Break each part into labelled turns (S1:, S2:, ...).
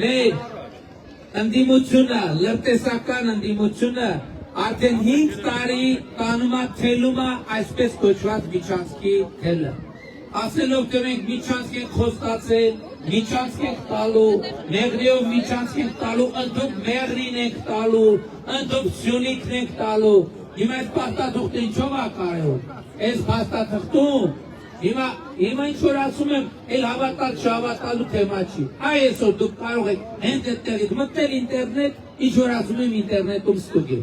S1: մեր ընդդիմությունը, լրտեսական ընդդիմությունը արդեն 5 տարի տանում է թելում է այսպես կոչված Միչանսկի թելը։ Ասելով թե մենք Միչանսկ ենք խոստացել, Միչանսկ ենք տալու, Մեղրիով Միչանսկ ենք տալու, ընդդուք Մեղրին ենք տալու, ընդդուք Սյունիքն ենք տալու։ Հիմա այս փաստաթղթը ինչով է կարևոր։ Այս փաստաթղթում հիմա ինչ որ ասում եմ, էլ հավատալ չհավատալու թեմա չի։ Այսօր դուք կարող եք հենց այդտեղից մտնել ինտերնետ, ինչ որ ասում եմ ինտերնետում ստուգել։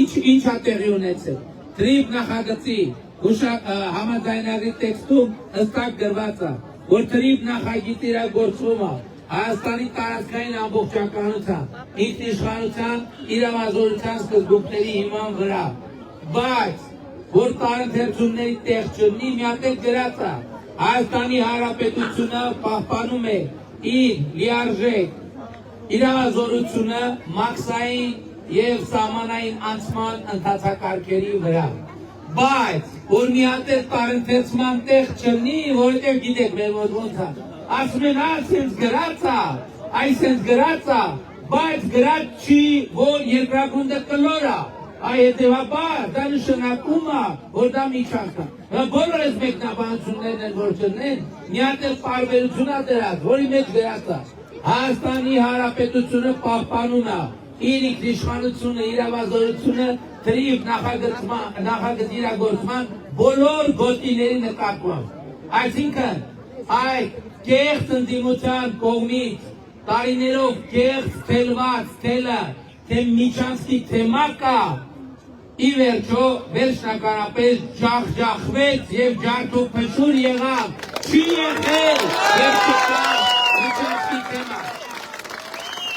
S1: Ինչ է տեղի ունեցել։ Թրիվ նախագծի համաձայնագրի տեքստում հստակ գրված է, որ թրիվ նախագիծի իրագործումը Հայաստանի տարածքային ամբողջականության, ինքնիշխանության, իրավազորության սկզբունքների հիման վրա, բայց որ տարընթերցումների տեղ չլինի, մի հատ էլ գրած է, Հայաստանի Հանրապետությունը պահպանում է իր լիարժեք իրավազորությունը մաքսային եւ սահմանային անցման ընթացակարգերի վրա։ Բայց որ մի հատ էլ տարընթերցման տեղ չլինի, որովհետեւ գիտեք մեր մոտ ոնց է, ասում են այսպես գրած է, այսպես գրած է, բայց գրած չի, որ երկրագունդը կլոր է։ Հետևաբար դա նշանակում է, որ դա Միչանսկ է։ Բոլոր այս մեկնաբանություններն են, որ չլինեն, մի հատ էլ տարբերություն է դրած, որի մեջ գրած է Հայաստանի Հանրապետությունը պահպանում է իր ինքնիշխանությունը, իրավազորությունը թրիվ նախագծի իրագործման բոլոր գոտիների նկատմամբ։ Այսինքն այդ կեղծ ընդդիմության կողմից տարիներով կեղծ թելված թելը, թե Միչանսկի թեմա կա, ի վերջո վերջնականապես ջախջախվեց եւ ջարդուփշուր եղավ, չի եղել եւ չկա